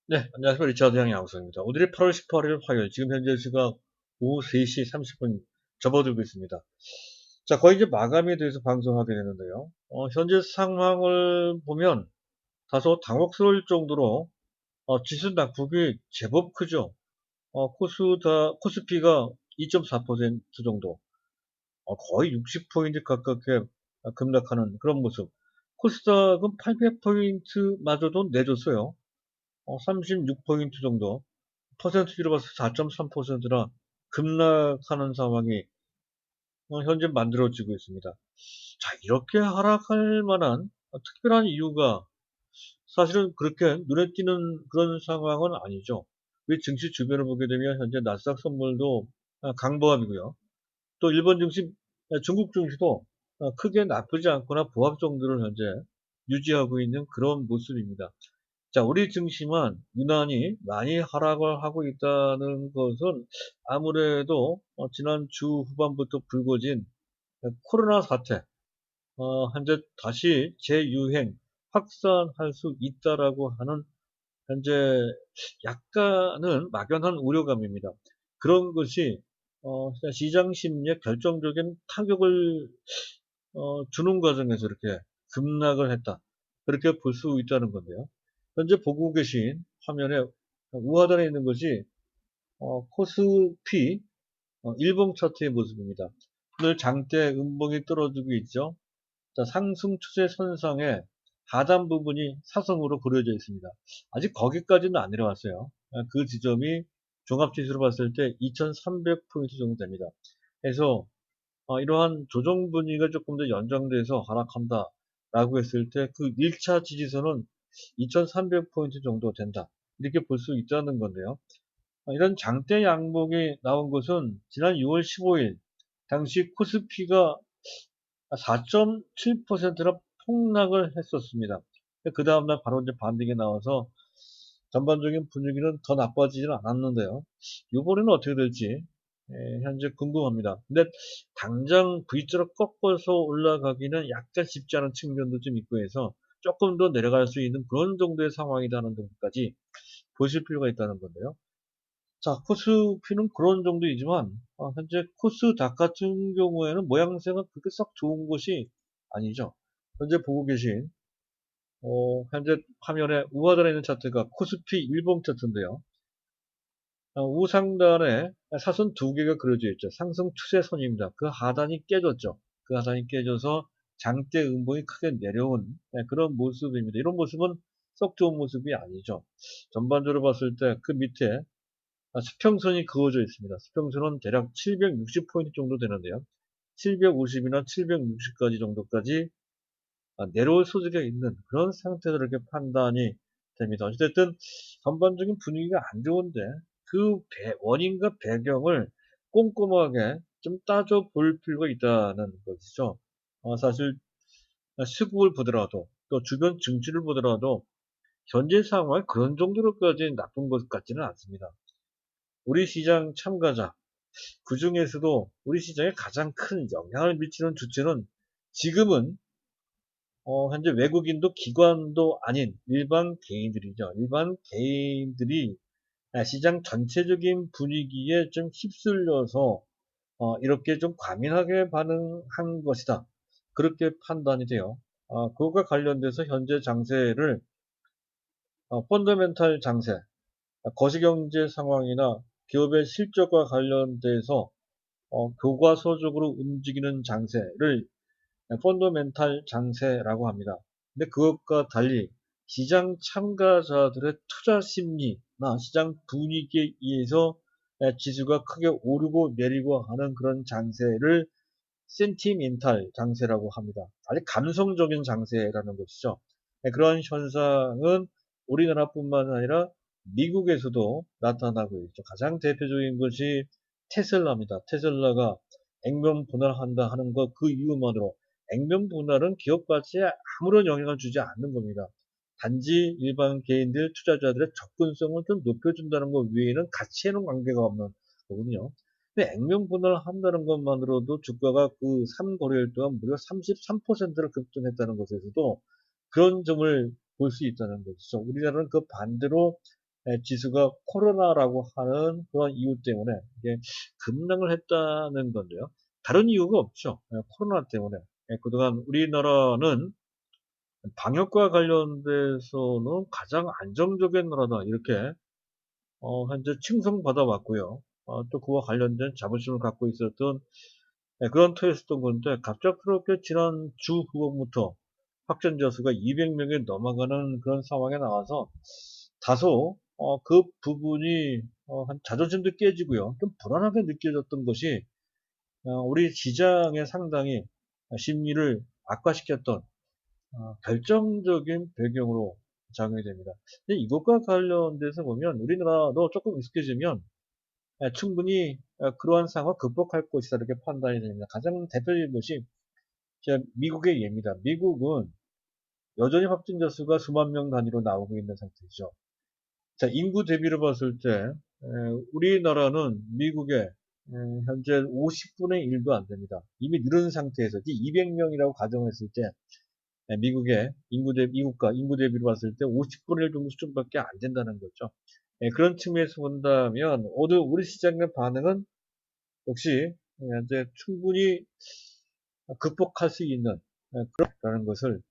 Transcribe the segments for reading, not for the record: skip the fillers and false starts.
네, 안녕하세요. 리차드 양양수입니다. 오늘이 8월 18일 화요일, 지금 현재 시각 오후 3시 30분 접어들고 있습니다. 자, 거의 이제 마감에 대해서 방송하게 되는데요. 현재 상황을 보면 다소 당혹스러울 정도로 지수 낙폭이 제법 크죠. 코스피가 2.4% 정도, 거의 60포인트 가깝게 급락하는 그런 모습. 코스닥은 800포인트마저도 내줬어요. 36포인트 정도. 퍼센트지로 봐서 4.3%나 급락하는 상황이 현재 만들어지고 있습니다. 자, 이렇게 하락할 만한 특별한 이유가 사실은 그렇게 눈에 띄는 그런 상황은 아니죠. 우리 증시 주변을 보게 되면 현재 나스닥 선물도 강보합이고요. 또 일본 증시, 중국 증시도 크게 나쁘지 않거나 보합 정도를 현재 유지하고 있는 그런 모습입니다. 자, 우리 증시만 유난히 많이 하락을 하고 있다는 것은 아무래도 지난 주 후반부터 불거진 코로나 사태, 현재 다시 재유행, 확산할 수 있다라고 하는 현재 약간은 막연한 우려감입니다. 그런 것이 시장 심리에 결정적인 타격을 주는 과정에서 이렇게 급락을 했다. 그렇게 볼 수 있다는 건데요. 현재 보고 계신 화면에 우하단에 있는 것이 코스피 일봉 차트의 모습입니다. 오늘 장대 음봉이 떨어지고 있죠. 자, 상승 추세 선상에 하단 부분이 사선으로 그려져 있습니다. 아직 거기까지는 안 내려왔어요. 그 지점이 종합지수로 봤을 때 2300포인트 정도 됩니다. 그래서 이러한 조정 분위기가 조금 더 연장돼서 하락한다라고 했을 때 그 1차 지지선은 2300포인트 정도 된다. 이렇게 볼 수 있다는 건데요. 이런 장대 양봉이 나온 것은 지난 6월 15일 당시 코스피가 4.7%나 폭락을 했었습니다. 그 다음날 바로 이제 반등이 나와서 전반적인 분위기는 더 나빠지지는 않았는데요. 이번에는 어떻게 될지 현재 궁금합니다. 근데 당장 V자로 꺾어서 올라가기는 약간 쉽지 않은 측면도 좀 있고 해서 조금 더 내려갈 수 있는 그런 정도의 상황이라는 점까지 보실 필요가 있다는 건데요. 자, 코스피는 그런 정도이지만 현재 코스닥 같은 경우에는 모양새가 그렇게 썩 좋은 것이 아니죠. 현재 보고 계신 현재 화면에 우하단에 있는 차트가 코스피 일봉 차트인데요. 우상단에 사선 두 개가 그려져 있죠. 상승 추세선입니다. 그 하단이 깨졌죠. 그 하단이 깨져서 장대 음봉이 크게 내려온 그런 모습입니다. 이런 모습은 썩 좋은 모습이 아니죠. 전반적으로 봤을 때 그 밑에 수평선이 그어져 있습니다. 수평선은 대략 760포인트 정도 되는데요. 750이나 760까지 정도까지 내려올 소지가 있는 그런 상태로 이렇게 판단이 됩니다. 어쨌든 전반적인 분위기가 안 좋은데 그 원인과 배경을 꼼꼼하게 좀 따져볼 필요가 있다는 것이죠. 사실 시국을 보더라도 또 주변 증시를 보더라도 현재 상황이 그런 정도로까지 나쁜 것 같지는 않습니다. 우리 시장 참가자, 그 중에서도 우리 시장에 가장 큰 영향을 미치는 주체는 지금은 현재 외국인도 기관도 아닌 일반 개인들이죠. 일반 개인들이 시장 전체적인 분위기에 좀 휩쓸려서 이렇게 좀 과민하게 반응한 것이다. 그렇게 판단이 돼요. 그것과 관련돼서 현재 장세를 펀더멘탈 장세, 거시경제 상황이나 기업의 실적과 관련돼서 교과서적으로 움직이는 장세를 펀더멘탈 장세라고 합니다. 근데 그것과 달리 시장 참가자들의 투자 심리나 시장 분위기에 의해서 지수가 크게 오르고 내리고 하는 그런 장세를 센티멘탈 장세라고 합니다. 아주 감성적인 장세라는 것이죠. 그런 현상은 우리나라뿐만 아니라 미국에서도 나타나고 있죠. 가장 대표적인 것이 테슬라입니다. 테슬라가 액면 분할한다 하는 것 그 이유만으로 액면 분할은 기업가치에 아무런 영향을 주지 않는 겁니다. 단지 일반 개인들, 투자자들의 접근성을 좀 높여준다는 것 외에는 가치에는 관계가 없는 거거든요. 근데 액면 분할을 한다는 것만으로도 주가가 그 3거래일 동안 무려 33%를 급등했다는 것에서도 그런 점을 볼 수 있다는 것이죠. 우리나라는 그 반대로 지수가 코로나라고 하는 그런 이유 때문에 이게 급락을 했다는 건데요. 다른 이유가 없죠. 코로나 때문에. 그동안 우리나라는 방역과 관련돼서는 가장 안정적인 나라다. 이렇게 현재 칭송받아 왔고요. 또 그와 관련된 자부심을 갖고 있었던 그런 터였었던 건데 갑작스럽게 지난 주 후부터 확진자 수가 200명이 넘어가는 그런 상황에 나와서 다소 그 부분이 한 자존심도 깨지고요. 좀 불안하게 느껴졌던 것이 우리 시장에 상당히 심리를 악화시켰던 결정적인 배경으로 작용이 됩니다. 근데 이것과 관련돼서 보면 우리나라도 조금 익숙해지면 충분히 그러한 상황을 극복할 것이다 이렇게 판단이 됩니다. 가장 대표적인 것이 미국의 예입니다. 미국은 여전히 확진자 수가 수만 명 단위로 나오고 있는 상태죠. 자, 인구 대비로 봤을 때 우리나라는 미국의 현재 50분의 1도 안 됩니다. 이미 늘은 상태에서 200명이라고 가정했을 때 미국의 미국과 인구 대비로 봤을 때 50분의 1 정도 수준밖에 안 된다는 거죠. 그런 측면에서 본다면 모두 우리 시장의 반응은 역시 이제 충분히 극복할 수 있는 그런 것을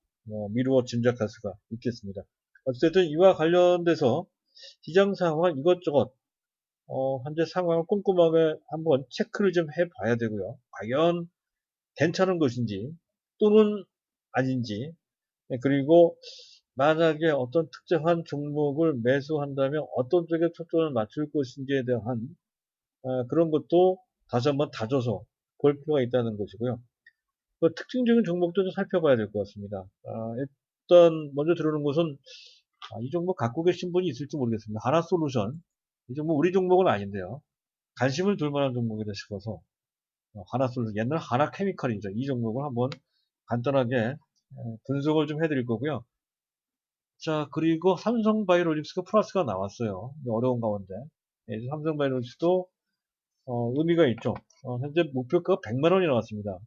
미루어 짐작할 수가 있겠습니다. 어쨌든 이와 관련돼서 시장 상황 이것저것 현재 상황을 꼼꼼하게 한번 체크를 좀 해봐야 되고요. 과연 괜찮은 것인지 또는 아닌지 그리고 만약에 어떤 특정한 종목을 매수한다면 어떤 쪽에 초점을 맞출 것인지에 대한 그런 것도 다시 한번 다져서 볼 필요가 있다는 것이고요. 그 특징적인 종목도 좀 살펴봐야 될 것 같습니다. 일단 먼저 들어오는 것은 이 종목 갖고 계신 분이 있을지 모르겠습니다. 하나솔루션. 이 종목 우리 종목은 아닌데요. 관심을 둘 만한 종목이다 싶어서 하나솔루션, 옛날 하나케미칼이죠. 이 종목을 한번 간단하게 분석을 좀 해드릴 거고요. 자, 그리고 삼성바이오로직스가 플러스가 나왔어요. 어려운 가운데. 삼성바이오로직스도 의미가 있죠. 현재 목표가가 100만 원이 나왔습니다.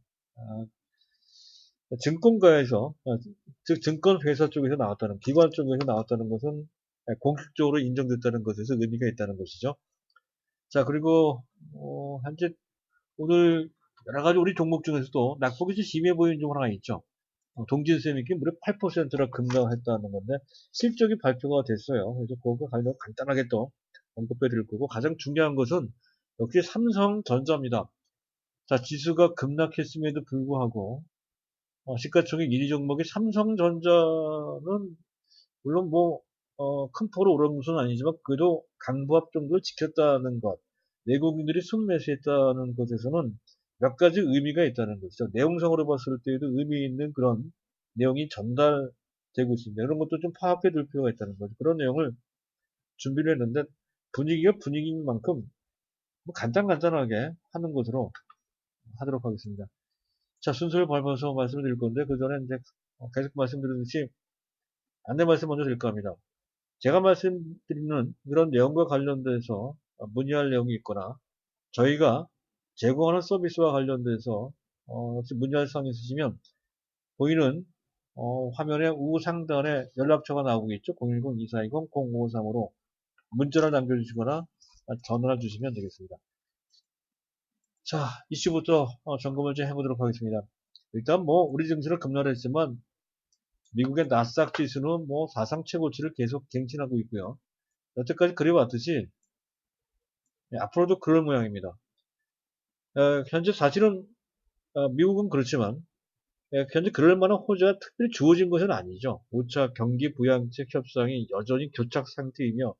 증권가에서, 즉 증권회사 쪽에서 나왔다는, 기관 쪽에서 나왔다는 것은 공식적으로 인정됐다는 것에서 의미가 있다는 것이죠. 자, 그리고 현재 오늘 여러 가지 우리 종목 중에서도 낙폭이 좀 심해 보이는 종목 하나 있죠. 동진세미이 무려 8%나 급락했다는 건데 실적이 발표가 됐어요. 그래서 그거 관련 간단하게 또 언급해 드릴 거고 가장 중요한 것은 역시 삼성전자입니다. 자, 지수가 급락했음에도 불구하고 시가총액 1위 종목이 삼성전자는 물론 뭐 큰 폭으로 오른 것은 아니지만 그래도 강보합 정도를 지켰다는 것, 내국인들이 순매수했다는 것에서는 몇 가지 의미가 있다는 것이죠. 내용상으로 봤을 때에도 의미 있는 그런 내용이 전달되고 있습니다. 이런 것도 좀 파악해 둘 필요가 있다는 거죠. 그런 내용을 준비를 했는데 분위기가 분위기인 만큼 뭐 간단하게 하는 것으로 하도록 하겠습니다. 자, 순서를 밟아서 말씀을 드릴 건데 그 전에 이제 계속 말씀드리듯이 안내 말씀 먼저 드릴까 합니다. 제가 말씀드리는 그런 내용과 관련돼서 문의할 내용이 있거나 저희가 제공하는 서비스와 관련돼서 혹시 문의할 사항이 있으시면 보이는 화면에 우상단에 연락처가 나오고 있죠. 010-2420-0553으로 문자를 남겨주시거나 전화를 주시면 되겠습니다. 자, 이슈부터 점검을 좀 해보도록 하겠습니다. 일단 뭐 우리 증시는 급락을 했지만 미국의 나스닥 지수는 뭐 사상 최고치를 계속 갱신하고 있고요. 여태까지 그래왔듯이 앞으로도 그럴 모양입니다. 현재 사실은 미국은 그렇지만 현재 그럴 만한 호재가 특별히 주어진 것은 아니죠. 5차 경기 부양책 협상이 여전히 교착 상태이며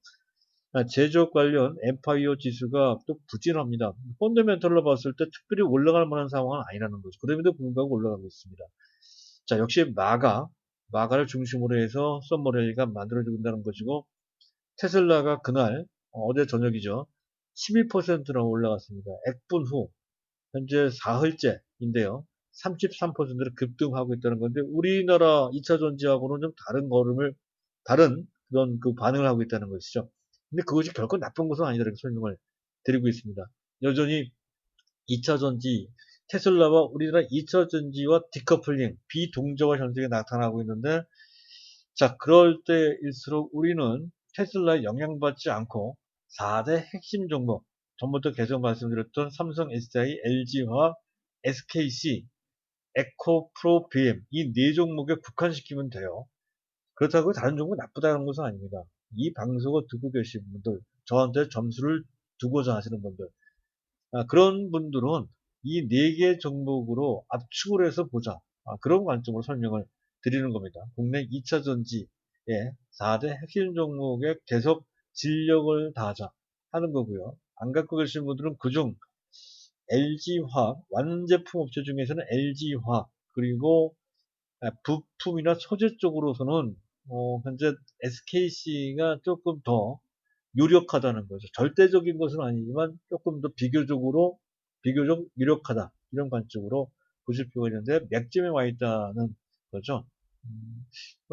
제조업 관련 엠파이어 지수가 또 부진합니다. 펀더멘털로 봤을 때 특별히 올라갈 만한 상황은 아니라는 거죠. 그럼에도 불구하고 올라가고 있습니다. 자, 역시 마가를 중심으로 해서 썸머레이가 만들어진다는 것이고 테슬라가 그날 어제 저녁이죠. 12%나 올라갔습니다. 액분 후 현재 사흘째인데요. 33%를 급등하고 있다는 건데 우리나라 2차 전지하고는 좀 다른 그런 그 반응을 하고 있다는 것이죠. 근데 그것이 결코 나쁜 것은 아니다 이렇게 설명을 드리고 있습니다. 여전히 2차 전지 테슬라와 우리나라 2차 전지와 디커플링 비동조화 현상이 나타나고 있는데 자 그럴 때일수록 우리는 테슬라에 영향받지 않고 4대 핵심 종목, 전부터 계속 말씀드렸던 삼성, SDI, LG화학, SKC, 에코프로, BM 이 네 종목에 국한시키면 돼요. 그렇다고 다른 종목 나쁘다는 것은 아닙니다. 이 방송을 듣고 계신 분들, 저한테 점수를 두고자 하시는 분들, 그런 분들은 이 네 개 종목으로 압축을 해서 보자. 그런 관점으로 설명을 드리는 겁니다. 국내 2차 전지의 4대 핵심 종목에 계속 진력을 다하자 하는 거고요. 안 갖고 계신 분들은 그중 LG화학, 완제품 업체 중에서는 LG화학, 그리고 부품이나 소재 쪽으로서는 현재 SKC가 조금 더 유력하다는 거죠. 절대적인 것은 아니지만 조금 더 비교적 유력하다. 이런 관점으로 보실 필요가 있는데 맥점에 와 있다는 거죠.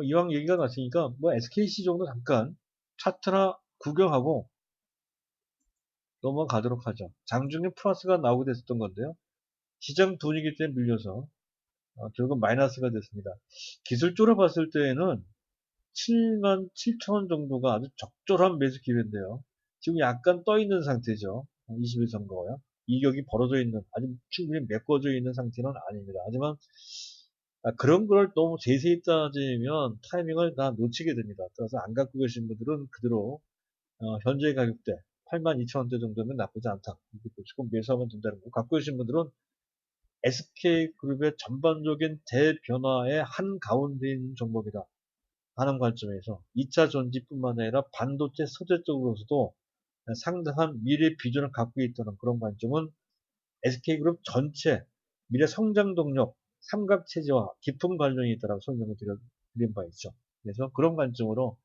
이왕 얘기가 났으니까 뭐 SKC 정도 잠깐 차트나 구경하고 넘어가도록 하죠. 장중에 플러스가 나오게 됐었던 건데요. 시장 분위기 때문에 밀려서 결국 마이너스가 됐습니다. 기술적으로 봤을 때에는 7만 7천 원 정도가 아주 적절한 매수 기회인데요. 지금 약간 떠 있는 상태죠. 20일 선거요. 이격이 벌어져 있는, 아직 충분히 메꿔져 있는 상태는 아닙니다. 하지만 그런 걸 너무 세세히 따지면 타이밍을 다 놓치게 됩니다. 따라서 안 갖고 계신 분들은 그대로 현재 가격대 8만 2천 원대 정도면 나쁘지 않다. 이렇게 보시고 매수하면 된다는 거. 갖고 계신 분들은 SK그룹의 전반적인 대변화의 한가운데 있는 종목이다 하는 관점에서 2차 전지뿐만 아니라 반도체 소재 쪽으로서도 상당한 미래 비전을 갖고 있다는 그런 관점은 SK그룹 전체 미래 성장 동력, 삼각체제와 깊은 관련이 있다고 설명을 드린 바 있죠. 그래서 그런 관점으로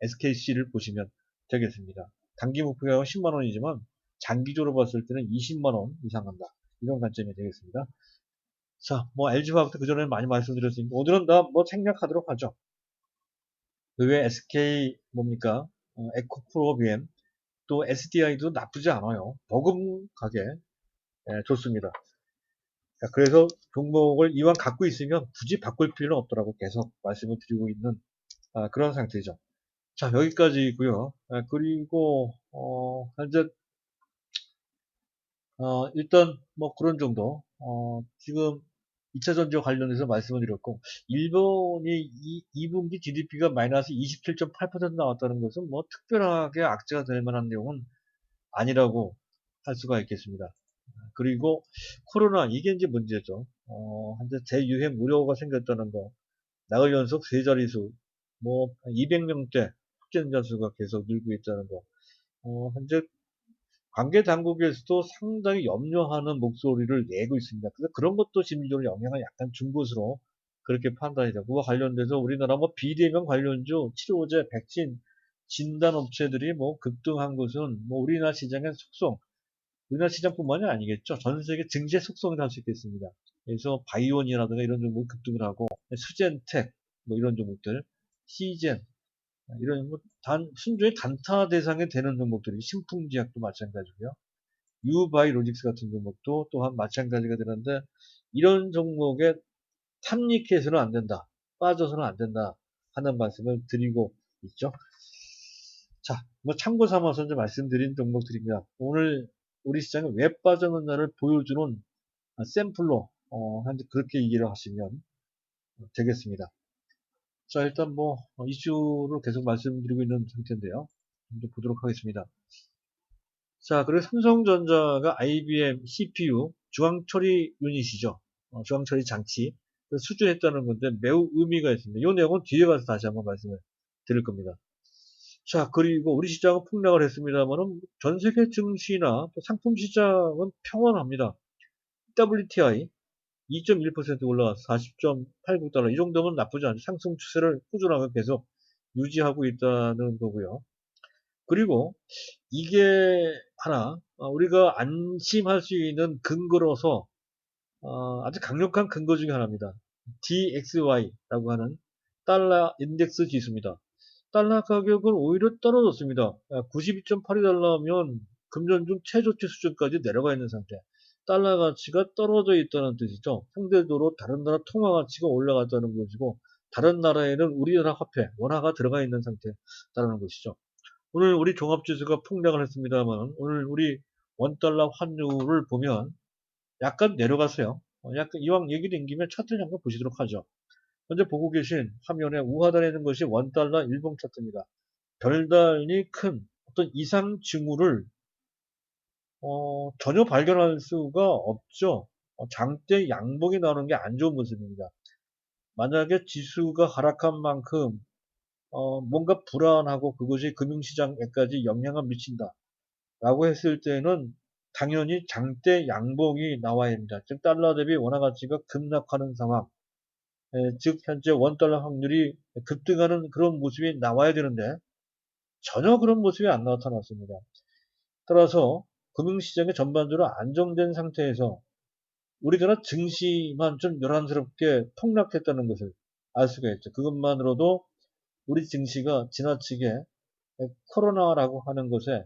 SKC를 보시면 되겠습니다. 단기 목표가 10만 원이지만 장기적으로 봤을 때는 20만 원 이상 한다. 이런 관점이 되겠습니다. 자, 뭐 LG화학도 그전에 많이 말씀드렸으니까 오늘은 다 뭐 생략하도록 하죠. 그 외에 SK 뭡니까? 에코프로, BM 또 SDI도 나쁘지 않아요. 버금가게 좋습니다. 그래서 종목을 이왕 갖고 있으면 굳이 바꿀 필요는 없더라고 계속 말씀을 드리고 있는 그런 상태죠. 자, 여기까지고요. 그리고 현재 일단 뭐 그런 정도. 지금 2차 전지와 관련해서 말씀을 드렸고 일본이 2분기 GDP가 마이너스 27.8% 나왔다는 것은 뭐 특별하게 악재가 될 만한 내용은 아니라고 할 수가 있겠습니다. 그리고 코로나 이게 이제 문제죠. 현재 재유행 우려가 생겼다는 거, 나흘 연속 세 자릿수, 뭐 200명대 확진자 수가 계속 늘고 있다는 거. 현재 관계 당국에서도 상당히 염려하는 목소리를 내고 있습니다. 그래서 그런 것도 심리적으로 영향을 약간 준 것으로 그렇게 판단이 되고, 그와 관련돼서 우리나라 뭐 비대면 관련주, 치료제, 백신, 진단업체들이 뭐 급등한 것은 뭐 우리나라 시장의 속성, 우리나라 시장뿐만이 아니겠죠. 전 세계 증시 속성이라 할 수 있겠습니다. 그래서 바이오니라든가 이런 종목 급등을 하고, 수젠텍, 뭐 이런 종목들, 시젠, 이런 뭐 순전히 단타 대상이 되는 종목들이 신풍제약도 마찬가지고요. 유바이로직스 같은 종목도 또한 마찬가지가 되는데 이런 종목에 탐닉해서는 안 된다. 빠져서는 안 된다 하는 말씀을 드리고 있죠. 자, 뭐 참고 삼아서 이제 말씀드린 종목들입니다. 오늘 우리 시장에 왜 빠졌느냐를 보여주는 샘플로 현재 그렇게 이해를 하시면 되겠습니다. 자, 일단 뭐 이슈를 계속 말씀드리고 있는 상태인데요. 좀 보도록 하겠습니다. 자, 그리고 삼성전자가 IBM CPU 중앙처리 유닛이죠. 중앙처리 장치 수주했다는 건데 매우 의미가 있습니다. 이 내용은 뒤에 가서 다시 한번 말씀을 드릴 겁니다. 자, 그리고 우리 시장은 폭락을 했습니다만은 전 세계 증시나 또 상품 시장은 평온합니다. WTI 2.1% 올라가서 40.89달러. 이 정도면 나쁘지 않죠. 상승 추세를 꾸준하게 계속 유지하고 있다는 거고요. 그리고 이게 하나 우리가 안심할 수 있는 근거로서 아주 강력한 근거 중에 하나입니다. DXY라고 하는 달러 인덱스 지수입니다. 달러 가격은 오히려 떨어졌습니다. 92.82달러면 금년 중 최저치 수준까지 내려가 있는 상태. 달러 가치가 떨어져 있다는 뜻이죠. 상대적으로 다른 나라 통화 가치가 올라갔다는 것이고 다른 나라에는 우리나라 화폐, 원화가 들어가 있는 상태라는 것이죠. 오늘 우리 종합지수가 폭락을 했습니다만 오늘 우리 원달러 환율을 보면 약간 내려갔어요. 약간 이왕 얘기 된 김에 차트를 한번 보시도록 하죠. 현재 보고 계신 화면에 우하단에 있는 것이 원달러 일봉 차트입니다. 별다리 큰 어떤 이상 징후를 전혀 발견할 수가 없죠. 장대 양봉이 나오는 게 안 좋은 모습입니다. 만약에 지수가 하락한 만큼 뭔가 불안하고 그것이 금융시장에까지 영향을 미친다 라고 했을 때는 당연히 장대 양봉이 나와야 합니다. 즉 달러 대비 원화 가치가 급락하는 상황, 즉 현재 원달러 확률이 급등하는 그런 모습이 나와야 되는데 전혀 그런 모습이 안 나타났습니다. 따라서 금융시장이 전반적으로 안정된 상태에서 우리나라 증시만 좀 요란스럽게 폭락했다는 것을 알 수가 있죠. 그것만으로도 우리 증시가 지나치게 코로나라고 하는 것에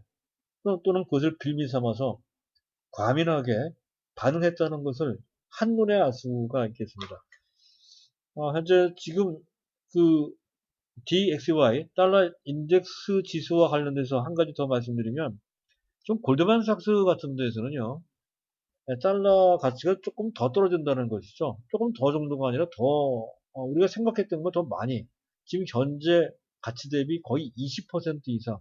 또는 그것을 빌미 삼아서 과민하게 반응했다는 것을 한눈에 알 수가 있겠습니다. 현재 지금 그 DXY 달러 인덱스 지수와 관련돼서 한 가지 더 말씀드리면 좀 골드만삭스 같은 데서는요 달러 가치가 조금 더 떨어진다는 것이죠. 조금 더 정도가 아니라 더 우리가 생각했던 것 더 많이 지금 현재 가치 대비 거의 20% 이상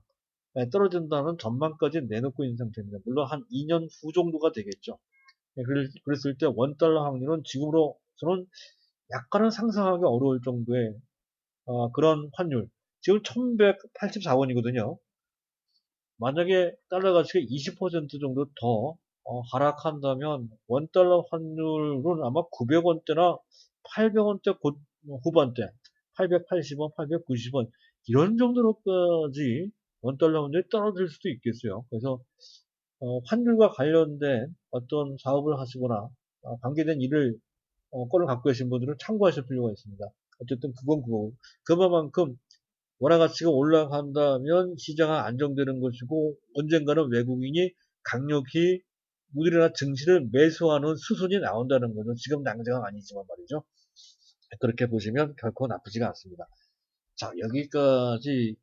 떨어진다는 전망까지 내놓고 있는 상태입니다. 물론 한 2년 후 정도가 되겠죠. 그랬을 때 원달러 확률은 지금으로서는 약간은 상상하기 어려울 정도의 그런 환율. 지금 1184원이거든요. 만약에 달러 가치가 20% 정도 더 하락한다면 원달러 환율은 아마 900원대나 800원대 후반대, 880원, 890원 이런 정도로까지 원달러 환율이 떨어질 수도 있겠어요. 그래서 환율과 관련된 어떤 사업을 하시거나 관계된 일을 건을 갖고 계신 분들은 참고하실 필요가 있습니다. 어쨌든 그건 그거고 그만큼 원화 가치가 올라간다면 시장은 안정되는 것이고 언젠가는 외국인이 강력히 우리나라 증시를 매수하는 수순이 나온다는 거죠. 지금 당장은 아니지만 말이죠. 그렇게 보시면 결코 나쁘지가 않습니다. 자, 여기까지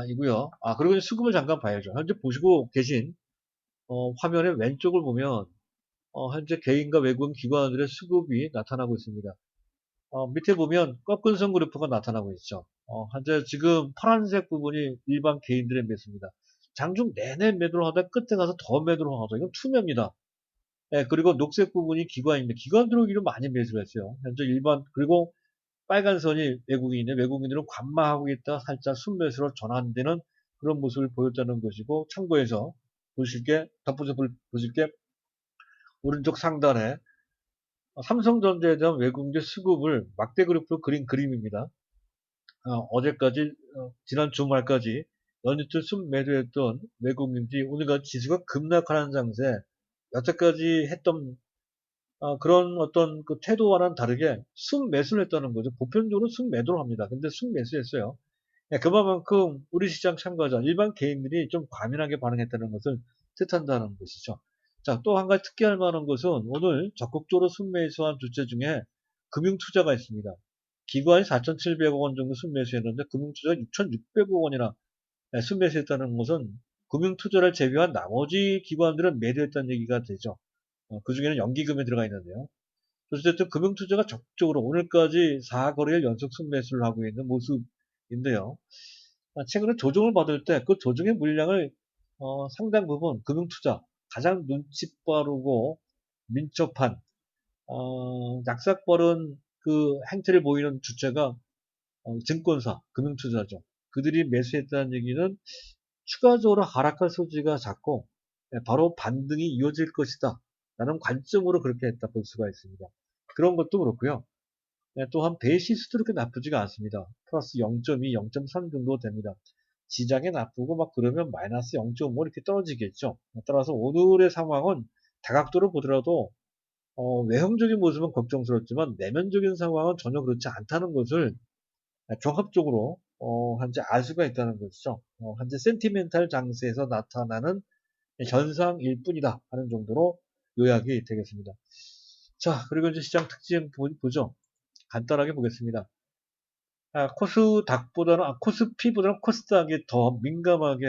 이고요. 그리고 수급을 잠깐 봐야죠. 현재 보시고 계신 화면의 왼쪽을 보면 현재 개인과 외국인 기관들의 수급이 나타나고 있습니다. 밑에 보면 꺾은선 그래프가 나타나고 있죠. 현재 지금 파란색 부분이 일반 개인들의 매수입니다. 장중 내내 매도를 하다 끝에 가서 더 매도를 하죠. 이건 투매입니다. 네, 그리고 녹색 부분이 기관입니다. 기관들은 오히려 많이 매수를 했어요. 현재 일반, 그리고 빨간 선이 외국인인데 외국인들은 관망하고 있다 살짝 순매수로 전환되는 그런 모습을 보였다는 것이고 참고해서 덧붙여 보실 게 오른쪽 상단에 삼성전자에 대한 외국인들 수급을 막대 그래프로 그린 그림입니다. 어제까지 지난 주말까지 연이틀 순매도했던 외국인들이 오늘같이 지수가 급락하는 장세 여태까지 했던 그런 어떤 그 태도와는 다르게 순매수를 했다는 거죠. 보편적으로 순매도를 합니다. 근데 순매수했어요. 그만큼 우리 시장 참가자 일반 개인들이 좀 과민하게 반응했다는 것을 뜻한다는 것이죠. 자, 또 한 가지 특이할 만한 것은 오늘 적극적으로 순매수한 주체 중에 금융투자가 있습니다. 기관이 4,700억 원 정도 순매수했는데 금융투자가 6,600억 원이나 순매수했다는 것은 금융투자를 제외한 나머지 기관들은 매도했다는 얘기가 되죠. 그 중에는 연기금이 들어가 있는데요. 어쨌든 금융투자가 적극적으로 오늘까지 4거래일 연속 순매수를 하고 있는 모습인데요. 최근에 조정을 받을 때 그 조정의 물량을 상당 부분 금융투자 가장 눈치 빠르고 민첩한 약삭 빠른 그 행태를 보이는 주체가 증권사, 금융투자죠. 그들이 매수했다는 얘기는 추가적으로 하락할 소지가 작고 바로 반등이 이어질 것이다 라는 관점으로 그렇게 했다 볼 수가 있습니다. 그런 것도 그렇고요. 또한 베이시스도 그렇게 나쁘지가 않습니다. 플러스 0.2, 0.3 정도 됩니다. 시장에 나쁘고 막 그러면 마이너스 0.5 이렇게 떨어지겠죠. 따라서 오늘의 상황은 다각도로 보더라도 외형적인 모습은 걱정스럽지만 내면적인 상황은 전혀 그렇지 않다는 것을 종합적으로 현재 알 수가 있다는 것이죠. 현재 센티멘탈 장세에서 나타나는 현상일 뿐이다 하는 정도로 요약이 되겠습니다. 자, 그리고 이제 시장 특징 보죠. 간단하게 보겠습니다. 코스피보다는 코스닥이 더 민감하게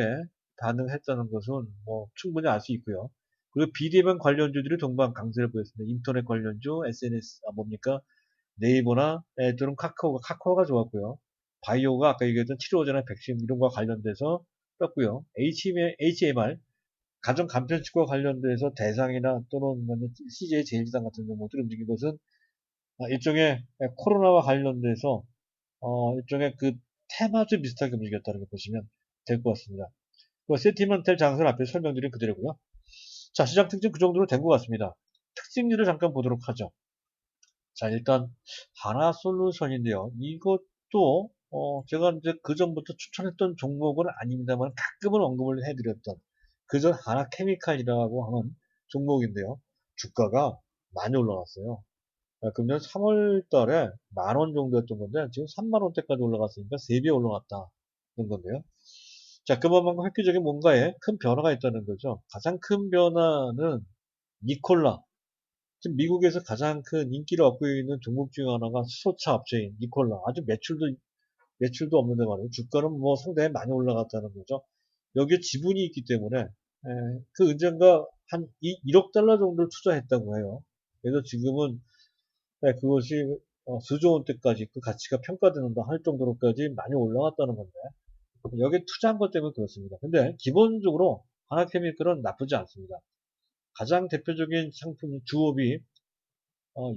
반응했다는 것은 뭐 충분히 알 수 있고요. 그리고 비대면 관련주들이 동반 강세를 보였습니다. 인터넷 관련주, SNS, 뭡니까? 네이버나 또는 카카오가 좋았고요. 바이오가 아까 얘기했던 치료제나 백신 이런 거와 관련돼서 떴고요. HMR, 가정 간편식과 관련돼서 대상이나 또는 CJ 제일지당 같은 종목들이 움직인 것은 일종의 코로나와 관련돼서 일종의 그 테마주 비슷하게 움직였다는 걸 보시면 될 것 같습니다. 그 세티먼탈 장세를 앞에 설명드린 그대로고요. 자, 시장 특징 그 정도로 된 것 같습니다. 특징들을 잠깐 보도록 하죠. 자, 일단 하나솔루션인데요. 이것도 제가 이제 그 전부터 추천했던 종목은 아닙니다만 가끔은 언급을 해드렸던 그전 하나케미칼이라고 하는 종목인데요. 주가가 많이 올라갔어요. 금년 3월 달에 10,000원 정도였던 건데 지금 30,000원대까지 올라갔으니까 3배 올라갔다는 건데요. 자, 그만큼 획기적인 뭔가에 큰 변화가 있다는 거죠. 가장 큰 변화는 니콜라. 지금 미국에서 가장 큰 인기를 얻고 있는 종목 중 하나가 수소차 업체인 니콜라. 아주 매출도 없는데 말이에요. 주가는 뭐 상당히 많이 올라갔다는 거죠. 여기에 지분이 있기 때문에 그 은행가 한 1억 달러 정도를 투자했다고 해요. 그래서 지금은 그것이 수조 원대까지 그 가치가 평가되는다 할 정도로까지 많이 올라갔다는 건데 여기에 투자한 것 때문에 그렇습니다. 근데 기본적으로 하나케미컬은 나쁘지 않습니다. 가장 대표적인 상품 주업이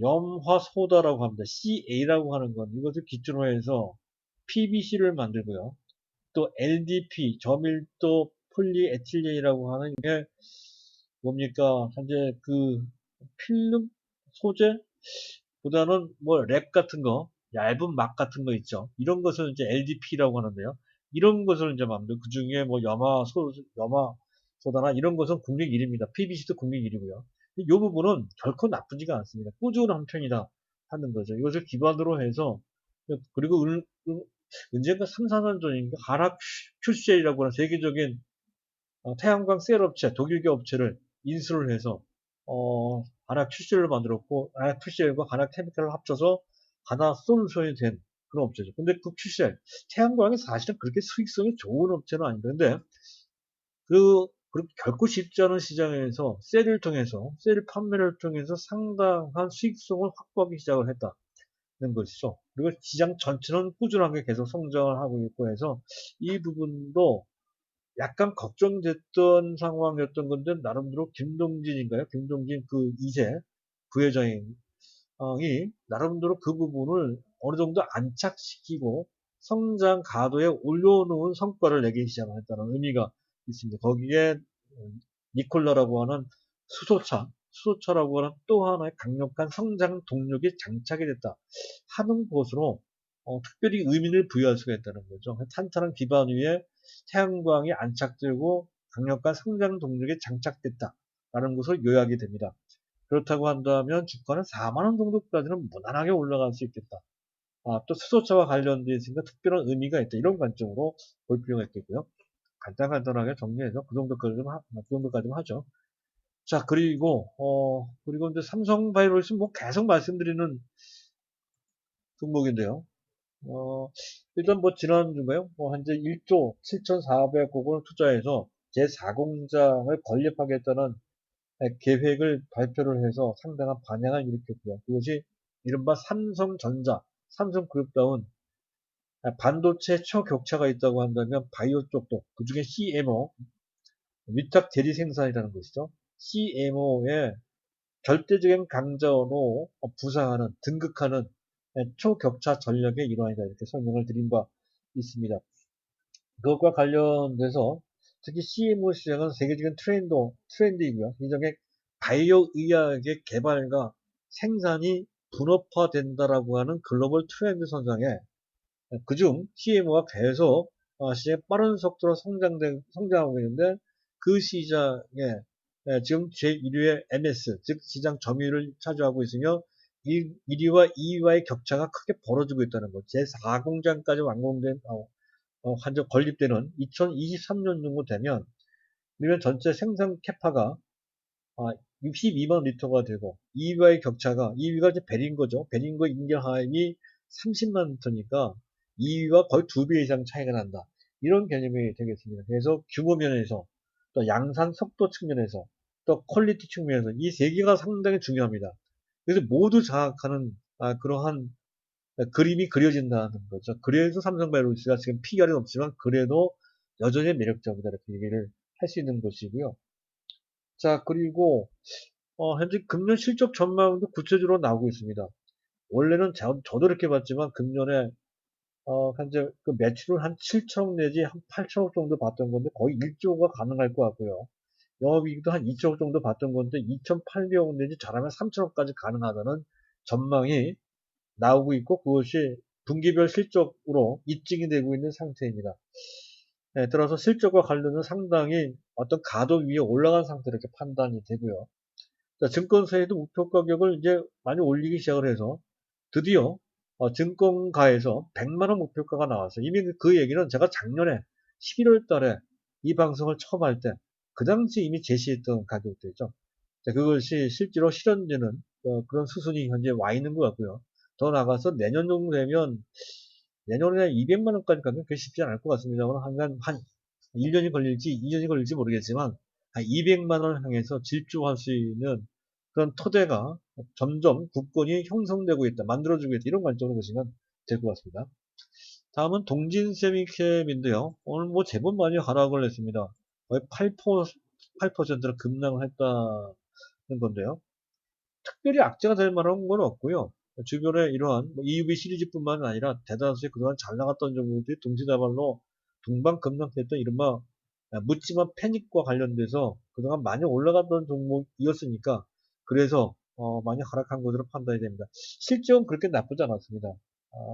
염화소다라고 합니다. CA라고 하는 건 이것을 기준으로 해서 PVC를 만들고요. 또 LDP, 저밀도 폴리에틸렌이라고 하는 게 뭡니까? 현재 그 필름 소재보다는 뭐 랩 같은 거, 얇은 막 같은 거 있죠. 이런 것을 이제 LDP라고 하는데요. 이런 것을 이제 만들고 그 중에 뭐 염화소다나 이런 것은 국민 1위입니다. PVC도 국민 1위고요. 이 부분은 결코 나쁘지가 않습니다. 꾸준한 편이다 하는 거죠. 이것을 기반으로 해서 그리고 언젠가 3, 4년 전인가 하락 큐셀이라고 하는 세계적인 태양광 셀 업체, 독일계 업체를 인수를 해서 하나 큐셀을 만들었고 하나 큐셀과 하나 케미칼을 합쳐서 하나 솔루션이 된 그런 업체죠. 근데 그 큐셀 태양광이 사실은 그렇게 수익성이 좋은 업체는 아닌데 근데 그렇게 결코 쉽지 않은 시장에서 셀 판매를 통해서 상당한 수익성을 확보하기 시작을 했다는 것이죠. 그리고 시장 전체는 꾸준하게 계속 성장을 하고 있고 해서 이 부분도 약간 걱정됐던 상황이었던 건데 나름대로 김동진인가요? 김동진 그 이제 부회장이 나름대로 그 부분을 어느 정도 안착시키고 성장 가도에 올려놓은 성과를 내기 시작했다는 의미가 있습니다. 거기에 니콜라라고 하는 수소차라고 하는 또 하나의 강력한 성장 동력이 장착이 됐다 하는 것으로 특별히 의미를 부여할 수가 있다는 거죠. 탄탄한 기반 위에 태양광이 안착되고 강력한 성장 동력이 장착됐다라는 것을 요약이 됩니다. 그렇다고 한다면 주가는 4만 원 정도까지는 무난하게 올라갈 수 있겠다. 또 수소차와 관련되어 있으니까 특별한 의미가 있다. 이런 관점으로 볼 필요가 있겠고요. 간단하게 정리해서 그 정도까지만 하죠. 자, 그리고 이제 삼성바이오로스 뭐 계속 말씀드리는 종목인데요. 어, 일단 뭐 지난주인가요? 현재 1조 7,400억 원을 투자해서 제4공장을 건립하겠다는 계획을 발표를 해서 상당한 반향을 일으켰고요. 그것이 이른바 삼성전자, 삼성그룹다운 반도체 초격차가 있다고 한다면 바이오 쪽도 그중에 CMO, 위탁 대리 생산이라는 것이죠. CMO의 절대적인 강자로 부상하는, 등극하는 초격차 전략의 일환이다. 이렇게 설명을 드린 바 있습니다. 그것과 관련돼서 특히 CMO 시장은 세계적인 트렌드이고요. 이전에 바이오 의학의 개발과 생산이 분업화된다라고 하는 글로벌 트렌드 선상에 그중 CMO가 계속 시장에 빠른 속도로 성장하고 있는데 그 시장에 지금 제1위의 MS, 즉 시장 점유율을 차지하고 있으며 1위와 2위와의 격차가 크게 벌어지고 있다는 것. 제4공장까지 완전 건립되는 2023년 정도 되면 우리는 전체 생산 캐파가 62만 리터가 되고 2위와의 격차가 2위가 이제 베린 거죠. 베린 거 인계하임이 30만 리터니까 2위와 거의 2배 이상 차이가 난다. 이런 개념이 되겠습니다. 그래서 규모 면에서 또 양산 속도 측면에서 또 퀄리티 측면에서 이 세 개가 상당히 중요합니다. 그래서 모두 장악하는 그러한 그림이 그려진다는 거죠. 그래서 삼성바이오로직스가 지금 PER은 없지만 그래도 여전히 매력적이다 이렇게 얘기를 할 수 있는 것이고요. 자, 그리고 현재 금년 실적 전망도 구체적으로 나오고 있습니다. 원래는 저도 이렇게 봤지만 금년에 현재 그 매출을 한 7천억 내지 한 8천억 정도 봤던 건데 거의 1조가 가능할 것 같고요. 영업이익도 한 2천억 정도 봤던 건데 2,800억 내지 잘하면 3천억까지 가능하다는 전망이 나오고 있고 그것이 분기별 실적으로 입증이 되고 있는 상태입니다. 네, 따라서 실적과 관련은 상당히 어떤 가도 위에 올라간 상태로 이렇게 판단이 되고요. 자, 증권사에도 목표 가격을 이제 많이 올리기 시작을 해서 드디어 증권가에서 100만 원 목표가가 나왔어요. 이미 그 얘기는 제가 작년에 11월 달에 이 방송을 처음 할 때 그 당시 이미 제시했던 가격대죠. 자, 그것이 실제로 실현되는 그런 수순이 현재 와 있는 것 같고요. 더 나아가서 내년 정도 되면 내년에 200만 원까지 가면 그게 쉽지 않을 것 같습니다만 한 1년이 걸릴지 2년이 걸릴지 모르겠지만 한 200만 원을 향해서 질주할 수 있는 그런 토대가 점점 국권이 형성되고 있다, 만들어지고 있다 이런 관점으로 보시면 될 것 같습니다. 다음은 동진세미캠인데요. 오늘 뭐 제법 많이 하락을 했습니다. 거의 8%로 급락을 했다는 건데요. 특별히 악재가 될 만한 건 없고요. 주변에 이러한 EUV 시리즈뿐만 아니라 대다수의 그동안 잘 나갔던 종목들이 동시다발로 동방급락했던 이른바 묻지마 패닉과 관련돼서 그동안 많이 올라갔던 종목이었으니까 그래서 많이 하락한 것으로 판단이 됩니다. 실적은 그렇게 나쁘지 않았습니다.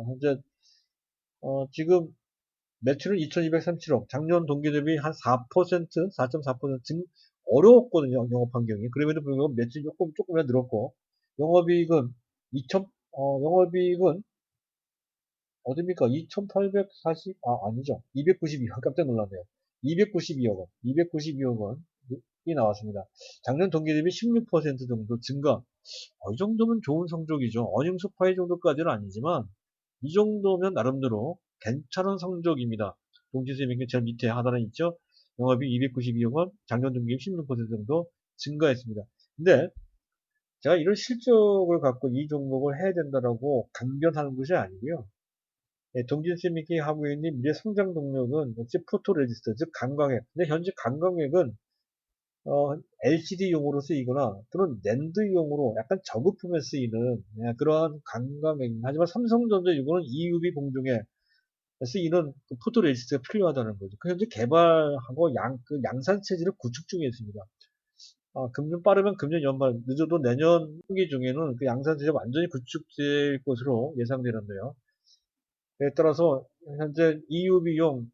현재 지금 매출은 2237억, 작년 동기 대비 한 4%, 4.4% 증, 어려웠거든요, 영업 환경이. 그럼에도 불구하고 매출이 조금이나 늘었고, 영업이익은 2천, 영업이익은 어딥니까? 2840, 아니죠. 292억, 깜짝 놀랐네요. 292억 원, 292억 원이 나왔습니다. 작년 동기 대비 16% 정도 증가. 이 정도면 좋은 성적이죠. 어닝 소파이 정도까지는 아니지만, 이 정도면 나름대로 괜찮은 성적입니다. 동시세명이 제일 밑에 하단에 있죠. 영업이 292억 원, 작년 동기 16% 정도 증가했습니다. 근데 제가 이런 실적을 갖고 이 종목을 해야 된다라고 강변하는 것이 아니고요. 동진세미킹이 하고 있는 미래 성장 동력은 역시 포토레지스트, 즉 강광액. 근데 현재 강광액은 LCD용으로 쓰이거나 또는 낸드용으로 약간 저부품에 쓰이는 그러한 강광액. 하지만 삼성전자 이거는 EUV 공정에 쓰이는 그 포토레지스트가 필요하다는 거죠. 그 현재 개발하고 그 양산 체제를 구축 중에 있습니다. 금년 빠르면 금년 연말, 늦어도 내년 분기 중에는 그 양산 체제가 완전히 구축될 것으로 예상되는데요. 따라서 현재 EUV용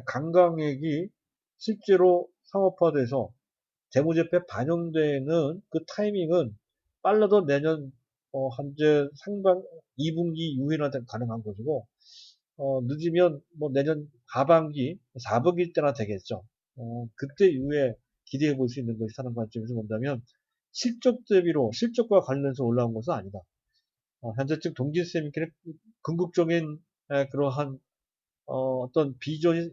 강광액이 실제로 상업화돼서 재무제표에 반영되는 그 타이밍은 빨라도 내년 현재 상반 2분기 이후에나 가능한 것이고 늦으면 뭐 내년 하반기 4분기 때나 되겠죠. 그때 이후에 기대해 볼 수 있는 것이 사는 관점에서 본다면 실적 대비로 실적과 관련해서 올라온 것은 아니다. 현재쯤 동진세미끼리 궁극적인 그러한 어떤 비전이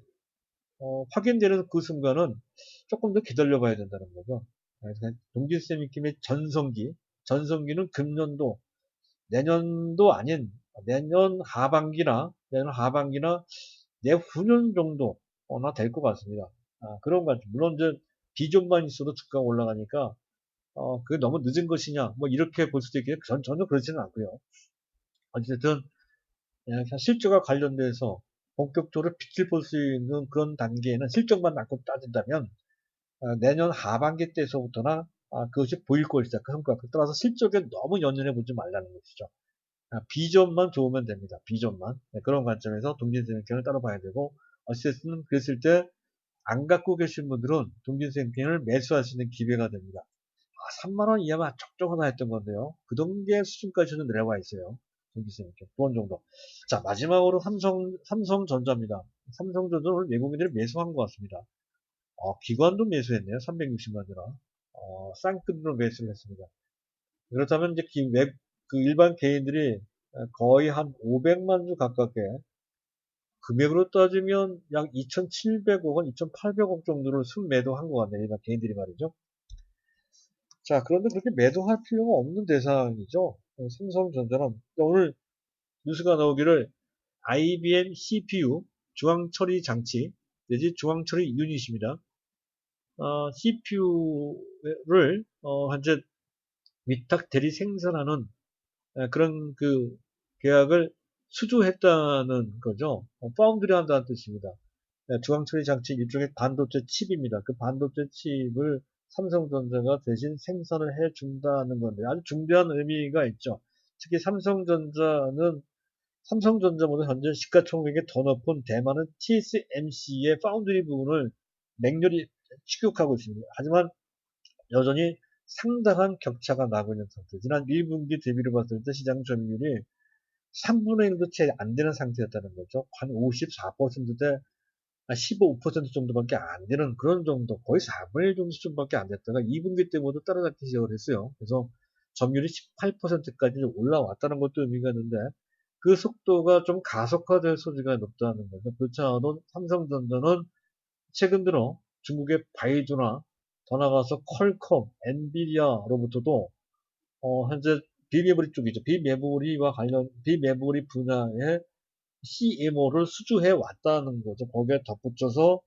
확인되는 그 순간은 조금 더 기다려봐야 된다는 거죠. 그래서 동진세미킴의 전성기는 금년도, 내년도 아닌 내년 하반기나 내후년 정도나 될 것 같습니다. 그런 것 같아요. 물론 이제 비전만 있어도 주가가 올라가니까 그게 너무 늦은 것이냐 뭐 이렇게 볼 수도 있겠는데 전혀 그렇지는 않고요. 어쨌든 실적과 관련돼서 본격적으로 빛을 볼 수 있는 그런 단계에는 실적만 갖고 따진다면 내년 하반기 때서부터나 그것이 보일 것이다. 그 성과. 따라서 실적에 너무 연연해 보지 말라는 것이죠. 비전만 좋으면 됩니다. 비전만. 네, 그런 관점에서 동진생명을 따로 봐야 되고 어쨌든 그랬을 때 안 갖고 계신 분들은 동진생명을 매수할 수 있는 기회가 됩니다. 3만 원 이하만 적정하나 했던 건데요. 그 동계 수준까지는 내려와 있어요. 동기세명 9원 정도. 자, 마지막으로 삼성전자입니다. 삼성전자는 외국인들이 매수한 것 같습니다. 기관도 매수했네요. 360만 주나. 쌍끌로 매수를 했습니다. 그렇다면 이제 그 일반 개인들이 거의 한 500만 주 가깝게 금액으로 따지면 약 2,700억 원, 2,800억 정도를 순매도한 것 같네요. 일반 개인들이 말이죠. 자, 그런데 그렇게 매도할 필요가 없는 대상이죠. 삼성전자는 오늘 뉴스가 나오기를 IBM CPU 중앙처리 장치 내지 중앙처리 유닛입니다. CPU를 현재 위탁 대리 생산하는 그런 그 계약을 수주했다는 거죠. 파운드리 한다는 뜻입니다. 중앙처리 장치 일종의 반도체 칩입니다. 그 반도체 칩을 삼성전자가 대신 생산을 해준다는 건데 아주 중대한 의미가 있죠. 특히 삼성전자보다 현재 시가총액이 더 높은 대만은 TSMC의 파운드리 부분을 맹렬히 추격하고 있습니다. 하지만 여전히 상당한 격차가 나고 있는 상태. 지난 1분기 대비로 봤을 때 시장 점유율이 3분의 1도 채 안 되는 상태였다는 거죠. 한 54%대 15% 정도밖에 안 되는 그런 정도, 거의 4분의 1 정도 수준밖에 안 됐다가 2분기 때 모두 따라잡기 시작을 했어요. 그래서 점유율이 18%까지 올라왔다는 것도 의미가 있는데 그 속도가 좀 가속화될 소지가 높다는 거죠. 그렇지 않아도 삼성전자는 최근 들어 중국의 바이두나 더 나가서 퀄컴, 엔비디아로부터도 현재 비메모리 쪽이죠. 비메모리 분야의 CMO를 수주해 왔다는 거죠. 거기에 덧붙여서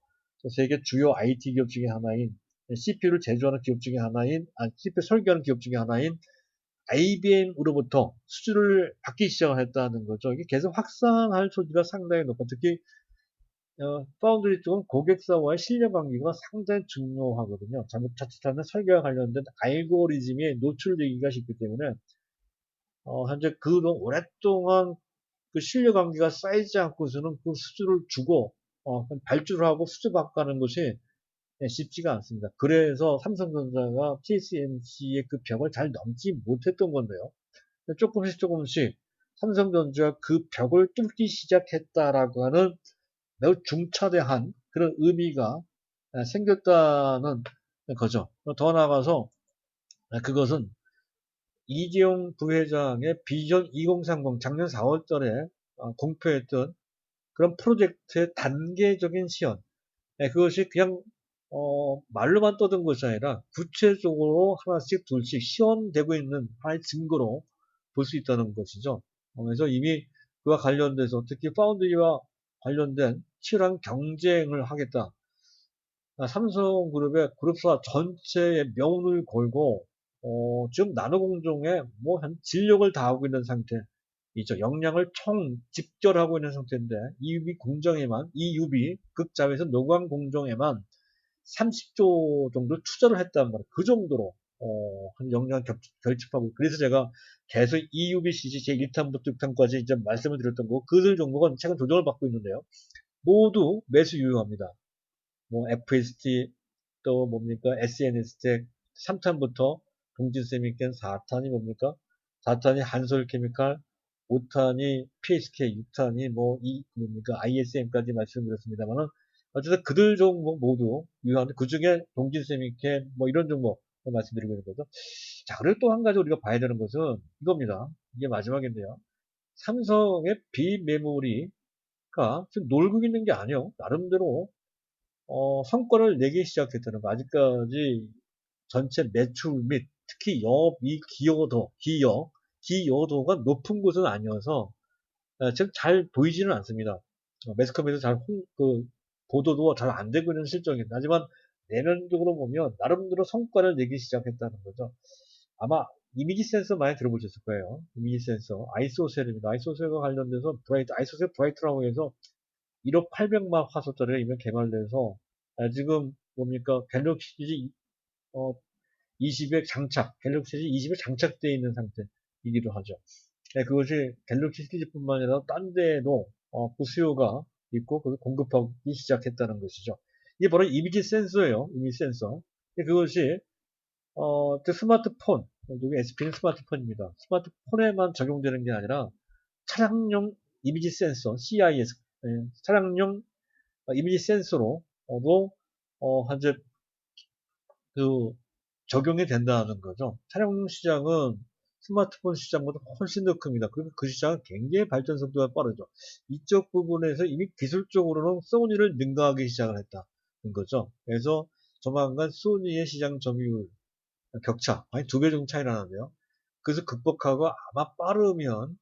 세계 주요 IT 기업 중에 하나인 CPU를 제조하는 기업 중에 하나인, CPU 설계하는 기업 중에 하나인 IBM으로부터 수주를 받기 시작했다는 거죠. 이게 계속 확산할 소지가 상당히 높고 특히 파운드리 쪽은 고객사와의 신뢰 관계가 상당히 중요하거든요. 자칫하면 설계와 관련된 알고리즘에 노출되기가 쉽기 때문에 현재 그동안 오랫동안 그 신뢰 관계가 쌓이지 않고서는 그 수주를 주고 발주를 하고 수주받가는 것이 쉽지가 않습니다. 그래서 삼성전자가 TSMC의 그 벽을 잘 넘지 못했던 건데요. 조금씩 삼성전자가 그 벽을 뚫기 시작했다라고 하는 매우 중차대한 그런 의미가 생겼다는 거죠. 더 나아가서 그것은 이재용 부회장의 비전 2030 작년 4월달에 공표했던 그런 프로젝트의 단계적인 시연, 그것이 그냥 말로만 떠든 것이 아니라 구체적으로 하나씩 둘씩 시연되고 있는 하나의 증거로 볼 수 있다는 것이죠. 그래서 이미 그와 관련돼서 특히 파운드리와 관련된 치열한 경쟁을 하겠다. 삼성그룹의 그룹사 전체의 명운을 걸고 지금 나노공정에 뭐 한 진력을 다하고 있는 상태이죠. 역량을 총 집결하고 있는 상태인데 EUV 극자회선 노광 공정에만 30조 정도 투자를 했단 말이에요. 그 정도로 한 역량을 결집하고 그래서 제가 계속 EUV CG 제1탄부터 6탄까지 이제 말씀을 드렸던 거 그들 종목은 최근 조정을 받고 있는데요. 모두 매수 유효합니다. 뭐 FST 또 뭡니까 SNS텍 3탄부터 동진세미켄 4탄이 뭡니까 4탄이 한솔케미칼 5탄이 PSK 6탄이 뭡니까 ISM까지 말씀드렸습니다만은 어쨌든 그들 종목 모두 유효한데 그 중에 동진세미켄 뭐 이런 종목 말씀드리고 있는 거죠. 자, 그리고 또 한 가지 우리가 봐야 되는 것은 이겁니다. 이게 마지막인데요. 삼성의 비메모리가 지금 놀고 있는 게 아니에요. 나름대로 성과를 내기 시작했다는 거. 아직까지 전체 매출 및 특히 영업이익 기여도가 높은 곳은 아니어서 지금 잘 보이지는 않습니다. 매스컴에서 보도도 잘 안 되고 있는 실정입니다. 하지만 내면적으로 보면 나름대로 성과를 내기 시작했다는 거죠. 아마 이미지 센서 많이 들어보셨을 거예요. 이미지 센서 아이소셀입니다. 아이소셀과 관련돼서 아이소셀 브라이트라고 해서 1억 800만 화소짜리가 이미 개발돼서 지금 뭡니까 갤럭시 20에 갤럭시 20에 장착되어 있는 상태이기도 하죠. 그것이 갤럭시 시리즈뿐만 아니라 딴 데에도 그 수요가 있고 그걸 공급하기 시작했다는 것이죠. 이게 바로 이미지 센서예요. 이미지 센서. 그것이 그 스마트폰, 여기 SP는 스마트폰입니다. 스마트폰에만 적용되는 게 아니라 차량용 이미지 센서, CIS, 차량용 이미지 센서로도 현재 그 적용이 된다는 거죠. 차량용 시장은 스마트폰 시장보다 훨씬 더 큽니다. 그리고 그 시장은 굉장히 발전 속도가 빠르죠. 이쪽 부분에서 이미 기술적으로는 소니를 능가하기 시작을 했다는 거죠. 그래서 조만간 소니의 시장 점유율 격차, 아니 2배 정도 차이 나는데요. 그래서 극복하고 아마 빠르면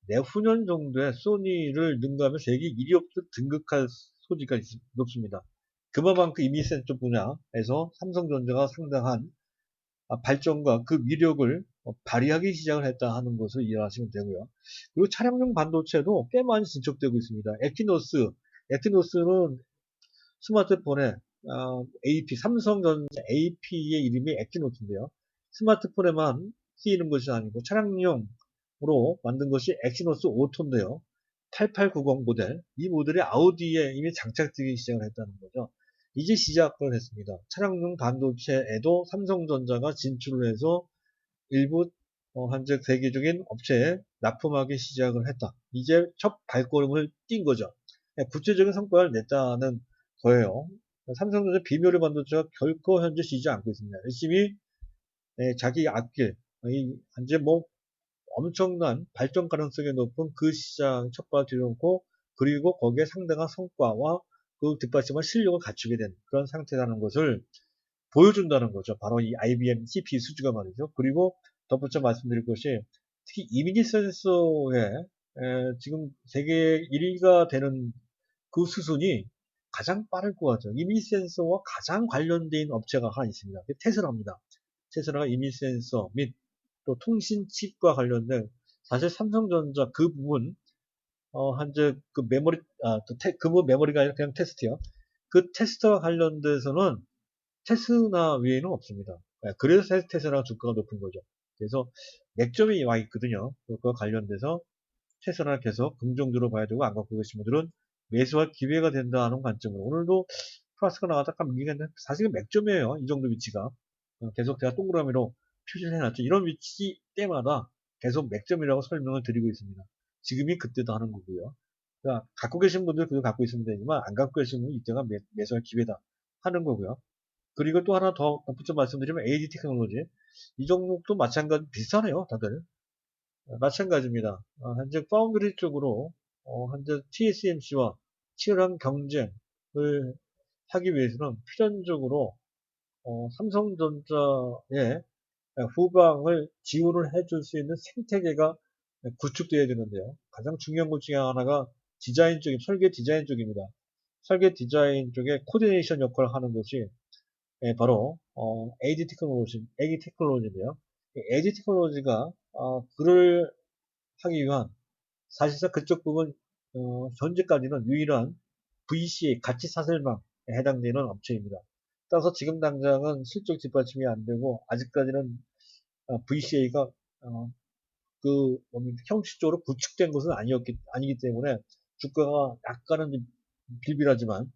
내후년 정도에 소니를 능가하면 세계 1위 업체로 등극할 소지가 높습니다. 그만큼 이미 센서 분야에서 삼성전자가 상당한 발전과 그 위력을 발휘하기 시작을 했다 하는 것을 이해하시면 되고요. 그리고 차량용 반도체도 꽤 많이 진척되고 있습니다. 엑티노스는 스마트폰에 AP, 삼성전자 AP의 이름이 엑티노스인데요. 스마트폰에만 쓰이는 것이 아니고 차량용으로 만든 것이 엑시노스 오토인데요. 8890 모델, 이 모델이 아우디에 이미 장착되기 시작을 했다는 거죠. 이제 시작을 했습니다. 차량용 반도체에도 삼성전자가 진출을 해서 일부 현재 세계적인 업체에 납품하기 시작을 했다. 이제 첫 발걸음을 띈 거죠. 구체적인 성과를 냈다는 거예요. 삼성전자 비메모리 반도체가 결코 현재 쉬지 않고 있습니다. 열심히 자기 앞길, 이제 뭐 엄청난 발전 가능성이 높은 그 시장 첫발 들여놓고 그리고 거기에 상당한 성과와 그 뒷받침한 실력을 갖추게 된 그런 상태라는 것을 보여준다는 거죠. 바로 이 IBM CPU 수주가 말이죠. 그리고 덧붙여 말씀드릴 것이 특히 이미지 센서에 지금 세계 1위가 되는 그 수순이 가장 빠를 것 같아요. 이미지 센서와 가장 관련된 업체가 하나 있습니다. 그게 테슬라입니다. 테슬라가 이미지 센서 및 또 통신 칩과 관련된 사실 삼성전자 그 부분 현재 그 메모리 그 메모리가 아니라 그냥 테스트요. 그 테스트와 관련돼서는 테스나 외에는 없습니다. 그래서 테스라가 주가가 높은 거죠. 그래서 맥점이 와 있거든요. 그것과 관련돼서 테스라를 계속 긍정적으로 봐야 되고 안 갖고 계신 분들은 매수할 기회가 된다는 관점으로 오늘도 플러스가 나가다 약간 밀리겠는데 사실은 맥점이에요. 이 정도 위치가 계속 제가 동그라미로 표시를 해놨죠. 이런 위치 때마다 계속 맥점이라고 설명을 드리고 있습니다. 지금이 그때도 하는 거고요. 그러니까 갖고 계신 분들 그거 갖고 있으면 되지만 안 갖고 계신 분은 이때가 매수할 기회다 하는 거고요. 그리고 또 하나 더 덧붙여 말씀드리면 AD 테크놀로지 이 종목도 마찬가지 비슷하네요. 다들 마찬가지입니다. 현재 파운드리 쪽으로 현재 TSMC와 치열한 경쟁을 하기 위해서는 필연적으로 삼성전자의 후방을 지원을 해줄 수 있는 생태계가 구축되어야 되는데요. 가장 중요한 것 중에 하나가 디자인 쪽이 설계 디자인 쪽입니다. 설계 디자인 쪽에 코디네이션 역할을 하는 것이 바로 AD 테크놀로지인데요. AD 테크놀로지가 그를 하기 위한 사실상 그쪽 부분 현재까지는 유일한 VCA 가치 사슬망에 해당되는 업체입니다. 따라서 지금 당장은 실적 뒷받침이 안 되고 아직까지는 VCA가 그 형식적으로 구축된 것은 아니기 때문에 주가가 약간은 빌빌하지만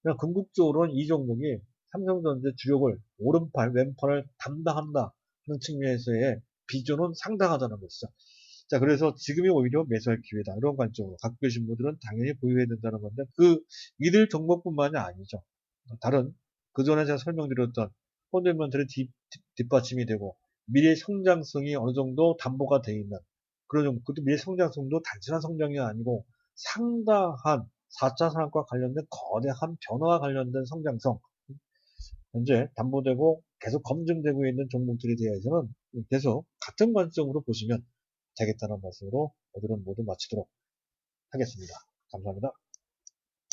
그냥 궁극적으로는 이 종목이 삼성전자 주력을 오른팔, 왼팔을 담당한다 하는 측면에서의 비전은 상당하다는 것이죠. 자, 그래서 지금이 오히려 매수할 기회다. 이런 관점으로 갖고 계신 분들은 당연히 보유해야 된다는 건데, 이들 종목뿐만이 아니죠. 다른, 그전에 제가 설명드렸던 펀더멘털의 뒷받침이 되고, 미래 성장성이 어느 정도 담보가 되어 있는 그런 종목, 그것도 미래 성장성도 단순한 성장이 아니고 상당한 4차 산업과 관련된 거대한 변화와 관련된 성장성, 현재 담보되고 계속 검증되고 있는 종목들에 대해서는 계속 같은 관점으로 보시면 되겠다는 말씀으로 오늘은 모두 마치도록 하겠습니다. 감사합니다.